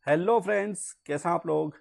Hello friends, कैसे हैं आप लोग।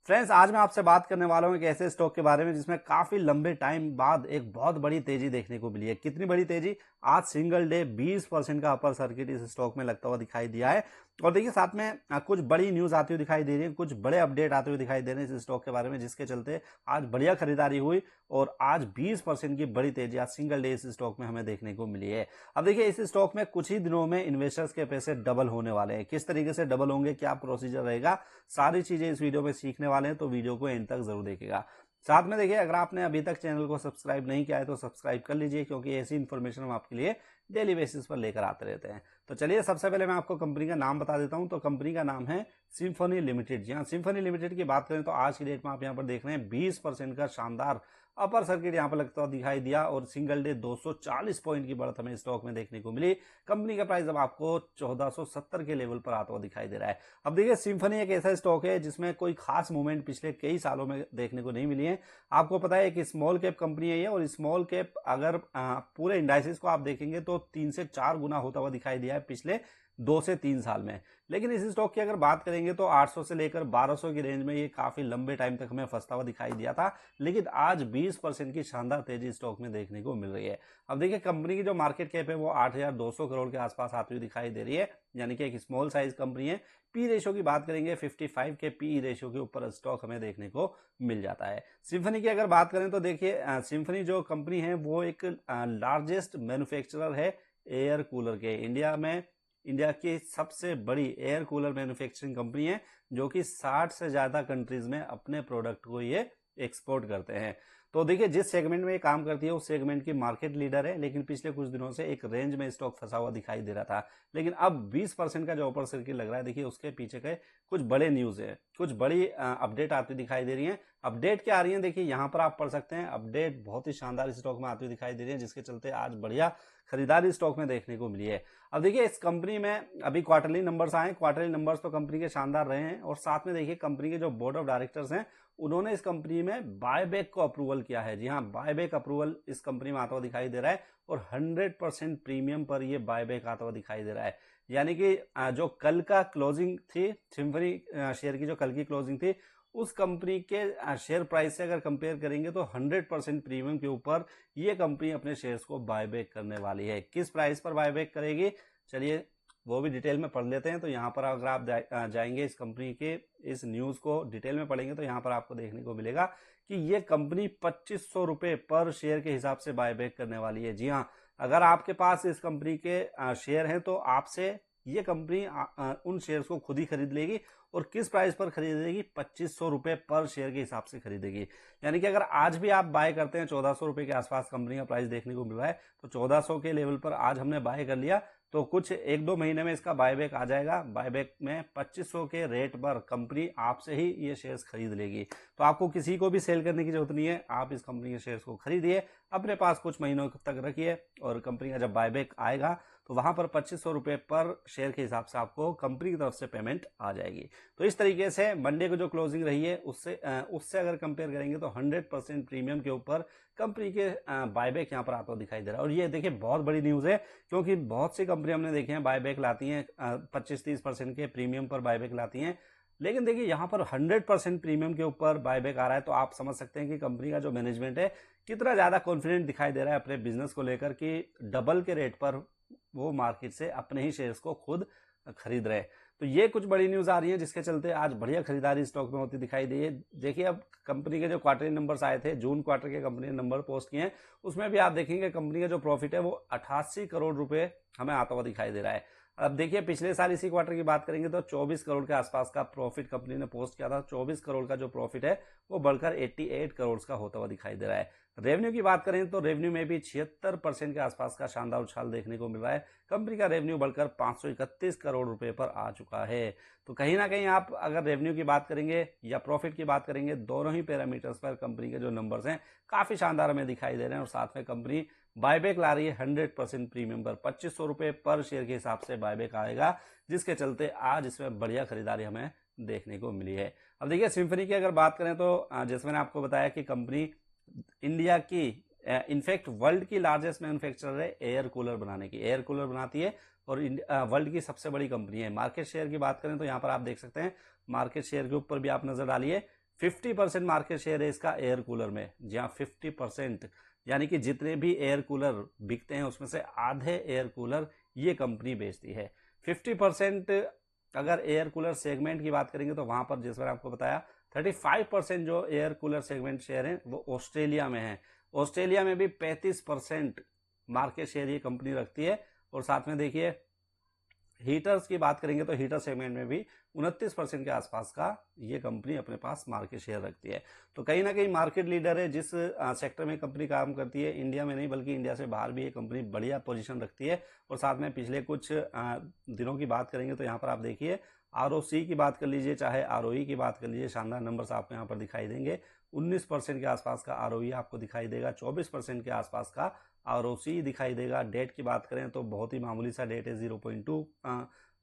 फ्रेंड्स, आज मैं आपसे बात करने वाला हूं एक ऐसे स्टॉक के बारे में जिसमें काफी लंबे टाइम बाद एक बहुत बड़ी तेजी देखने को मिली है। कितनी बड़ी तेजी? आज सिंगल डे 20% का अपर सर्किट इस स्टॉक में लगता हुआ दिखाई दिया है। और देखिए, साथ में कुछ बड़ी न्यूज आती हुई दिखाई दे रही है, कुछ बड़े अपडेट आते हुए दिखाई दे रहे हैं इस स्टॉक के बारे में, जिसके चलते आज बढ़िया खरीदारी हुई और आज 20% की बड़ी तेजी आज सिंगल डे इस स्टॉक में हमें देखने को मिली है। अब देखिए, इस स्टॉक में कुछ ही दिनों में इन्वेस्टर्स के पैसे डबल होने वाले हैं। किस तरीके से डबल होंगे, क्या प्रोसीजर रहेगा, सारी चीजें इस वीडियो में सीखने वाले हैं, तो वीडियो को एंड तक जरूर देखिएगा। साथ में देखिए, अगर आपने अभी तक चैनल को सब्सक्राइब नहीं किया है तो सब्सक्राइब कर लीजिए, क्योंकि ऐसी इन्फॉर्मेशन हम आपके लिए डेली बेसिस पर लेकर आते रहते हैं। तो चलिए, सबसे पहले मैं आपको कंपनी का नाम बता देता हूं। तो कंपनी का नाम है सिम्फनी लिमिटेड। जी हाँ, सिम्फनी लिमिटेड की बात करें तो आज की डेट में आप यहाँ पर देख रहे हैं 20% का शानदार अपर सर्किट यहाँ पर लगता हुआ दिखाई दिया और सिंगल डे 240 पॉइंट की बढ़त हमें स्टॉक में देखने को मिली। कंपनी का प्राइस अब आपको 1470 के लेवल पर आता हुआ दिखाई दे रहा है। अब देखिए, सिम्फनी एक ऐसा स्टॉक है जिसमें कोई खास मूवमेंट पिछले कई सालों में देखने को नहीं मिली है। आपको पता है कि स्मॉल कैप कंपनी है ये, और स्मॉल कैप अगर पूरे इंडाइसिस को आप देखेंगे तो 3 से 4 गुना होता हुआ दिखाई दिया है पिछले 2 से 3 साल में। लेकिन इस स्टॉक की अगर बात करेंगे तो 800 से लेकर 1200 की रेंज में ये काफी लंबे टाइम तक हमें फंसता हुआ दिखाई दिया था। लेकिन आज 20% की शानदार तेजी स्टॉक में देखने को मिल रही है। अब देखिए, कंपनी की जो मार्केट कैप है वो 8200 करोड़ के आसपास आती हुई दिखाई दे रही है, यानी कि एक स्मॉल साइज कंपनी है। पी रेशियो की बात करेंगे 55 के पी रेशियो के ऊपर स्टॉक हमें देखने को मिल जाता है। सिम्फनी की अगर बात करें तो देखिए, सिम्फनी जो कंपनी है वो एक लार्जेस्ट मैन्युफैक्चरर है एयर कूलर के। इंडिया की सबसे बड़ी एयर कूलर मैन्युफैक्चरिंग कंपनी है, जो कि 60 से ज्यादा कंट्रीज में अपने प्रोडक्ट को ये एक्सपोर्ट करते हैं। तो देखिए, जिस सेगमेंट में ये काम करती है उस सेगमेंट की मार्केट लीडर है। लेकिन पिछले कुछ दिनों से एक रेंज में स्टॉक फंसा हुआ दिखाई दे रहा था, लेकिन अब 20% का जो अपर सर्किट लग रहा है, देखिए उसके पीछे के कुछ बड़े न्यूज है, कुछ बड़ी अपडेट आती दिखाई दे रही है। अपडेट क्या आ रही है, देखिए यहाँ पर आप पढ़ सकते हैं। अपडेट बहुत ही शानदार स्टॉक में आती हुई दिखाई दे रही है, जिसके चलते आज बढ़िया खरीदारी स्टॉक में देखने को मिली है। अब देखिए, इस कंपनी में अभी क्वार्टरली नंबर्स आए। क्वार्टरली नंबर्स तो कंपनी के शानदार रहे हैं, और साथ में देखिए कंपनी के जो बोर्ड ऑफ डायरेक्टर्स हैं उन्होंने इस कंपनी में बायबैक को अप्रूवल किया है। जी हाँ, बायबैक अप्रूवल इस कंपनी में आता हुआ दिखाई दे रहा है, और 100% प्रीमियम पर यह बायबैक आता हुआ दिखाई दे रहा है। यानी कि जो कल का क्लोजिंग थी सिम्फनी शेयर की, जो कल की क्लोजिंग थी, उस कंपनी के शेयर प्राइस से अगर कंपेयर करेंगे तो 100% प्रीमियम के ऊपर ये कंपनी अपने शेयर्स को बायबैक करने वाली है। किस प्राइस पर बायबैक करेगी, चलिए वो भी डिटेल में पढ़ लेते हैं। तो यहाँ पर अगर आप जाएंगे इस कंपनी के इस न्यूज को डिटेल में पढ़ेंगे तो यहाँ पर आपको देखने को मिलेगा कि ये कंपनी 2500 रुपए पर शेयर के हिसाब से बायबैक करने वाली है। जी हाँ, अगर आपके पास इस कंपनी के शेयर हैं तो आपसे ये कंपनी उन शेयर्स को खुद ही खरीद लेगी। और किस प्राइस पर खरीदेगी? 2500 रुपए पर शेयर के हिसाब से खरीदेगी। यानी कि अगर आज भी आप बाय करते हैं, 1400 रुपए के आसपास कंपनी का प्राइस देखने को मिल रहा है, तो 1400 के लेवल पर आज हमने बाय कर लिया तो कुछ 1-2 महीने में इसका बायबैक आ जाएगा। बायबैक में 2500 के रेट पर कंपनी आपसे ही ये शेयर्स खरीद लेगी। तो आपको किसी को भी सेल करने की जरूरत नहीं है, आप इस कंपनी के शेयर्स को खरीदिए, अपने पास कुछ महीनों तक रखिए, और कंपनी का जब बायबैक आएगा तो वहां पर 2500 रुपए पर शेयर के हिसाब से आपको कंपनी की तरफ से पेमेंट आ जाएगी। तो इस तरीके से मंडे को जो क्लोजिंग रही है उससे अगर कंपेयर करेंगे तो 100% प्रीमियम के ऊपर कंपनी के बायबैक यहाँ पर आता हुआ दिखाई दे रहा है। और ये देखिए, बहुत बड़ी न्यूज है, क्योंकि बहुत सी कंपनी हमने देखे हैं बायबैक लाती हैं 25-30% के प्रीमियम पर बायबैक लाती हैं। लेकिन देखिए, यहाँ पर 100% प्रीमियम के ऊपर बायबैक आ रहा है, तो आप समझ सकते हैं कि कंपनी का जो मैनेजमेंट है कितना ज्यादा कॉन्फिडेंट दिखाई दे रहा है अपने बिजनेस को लेकर, कि डबल के रेट पर वो मार्केट से अपने ही शेयर्स को खुद खरीद रहे हैं। तो ये कुछ बड़ी न्यूज आ रही है, जिसके चलते आज बढ़िया खरीदारी स्टॉक में होती दिखाई दी है। देखिए, अब कंपनी के जो क्वार्टरली नंबर्स आए थे, जून क्वार्टर के कंपनी ने नंबर पोस्ट किए हैं, उसमें भी आप देखेंगे कंपनी का जो प्रॉफिट है वो 88 करोड़ रुपए हमें आता हुआ दिखाई दे रहा है। अब देखिए, पिछले साल इसी क्वार्टर की बात करेंगे तो 24 करोड़ के आसपास का प्रॉफिट कंपनी ने पोस्ट किया था। 24 करोड़ का जो प्रॉफिट है वो बढ़कर 88 करोड़ का होता हुआ दिखाई दे रहा है। रेवेन्यू की बात करें तो रेवेन्यू में भी 76% के आसपास का शानदार उछाल देखने को मिल रहा है। कंपनी का रेवेन्यू बढ़कर 531 करोड़ रुपए पर आ चुका है। तो कहीं ना कहीं आप अगर रेवेन्यू की बात करेंगे या प्रॉफिट की बात करेंगे, दोनों ही पैरामीटर्स पर कंपनी के जो नंबर्स हैं काफी शानदार हमें दिखाई दे रहे हैं। और साथ में कंपनी बायबैक ला रही है 100% प्रीमियम पर, 2500 रुपए पर शेयर के हिसाब से बायबैक आएगा, जिसके चलते आज इसमें बढ़िया खरीदारी हमें देखने को मिली है। अब देखिए, सिम्फनी की अगर बात करें तो जैसे मैंने आपको बताया कि कंपनी इंडिया की इनफैक्ट वर्ल्ड की लार्जेस्ट मैन्युफैक्चरर है एयर कूलर बनाने की। एयर कूलर बनाती है और वर्ल्ड की सबसे बड़ी कंपनी है। मार्केट शेयर की बात करें तो यहाँ पर आप देख सकते हैं, मार्केट शेयर के ऊपर भी आप नजर डालिए, 50% मार्केट शेयर है इसका एयर कूलर में। जी हाँ, 50%, यानी कि जितने भी एयर कूलर बिकते हैं उसमें से आधे एयर कूलर ये कंपनी बेचती है। 50% अगर एयर कूलर सेगमेंट की बात करेंगे तो वहां पर, जिस पर आपको बताया, 35% जो एयर कूलर सेगमेंट शेयर हैं वो ऑस्ट्रेलिया में है। ऑस्ट्रेलिया में भी 35% मार्केट शेयर ये कंपनी रखती है। और साथ में देखिए, हीटर्स की बात करेंगे तो हीटर सेगमेंट में भी 29% के आसपास का ये कंपनी अपने पास मार्केट शेयर रखती है। तो कहीं ना कहीं मार्केट लीडर है। जिस सेक्टर में कंपनी काम करती है, इंडिया में नहीं बल्कि इंडिया से बाहर भी ये कंपनी बढ़िया पोजीशन रखती है। और साथ में पिछले कुछ दिनों की बात करेंगे तो यहाँ पर आप देखिए, आरओसी की बात कर लीजिए, चाहे आरओई की बात कर लीजिए, शानदार नंबर्स आपको यहाँ पर दिखाई देंगे। 19% के आसपास का आरओई आपको दिखाई देगा, 24% के आसपास का आरओसी दिखाई देगा। डेट की बात करें तो बहुत ही मामूली सा डेट है, 0.2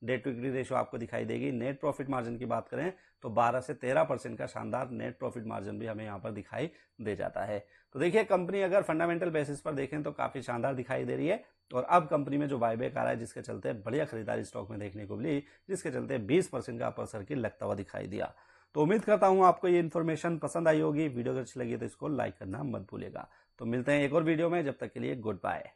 डेट टू इक्विटी रेशियो आपको दिखाई देगी। नेट प्रॉफिट मार्जिन की बात करें तो 12 से 13% का शानदार नेट प्रॉफिट मार्जिन भी हमें यहाँ पर दिखाई दे जाता है। तो देखिए, कंपनी अगर फंडामेंटल बेसिस पर देखें तो काफी शानदार दिखाई दे रही है। और अब कंपनी में जो बायबैक आ रहा है, जिसके चलते बढ़िया खरीदारी स्टॉक में देखने को मिली, जिसके चलते 20% का अपर सर्किल लगता हुआ दिखाई दिया। तो उम्मीद करता हूं आपको ये इन्फॉर्मेशन पसंद आई होगी। वीडियो अगर अच्छी लगी तो इसको लाइक करना मत भूलिएगा। तो मिलते हैं एक और वीडियो में, जब तक के लिए गुड बाय।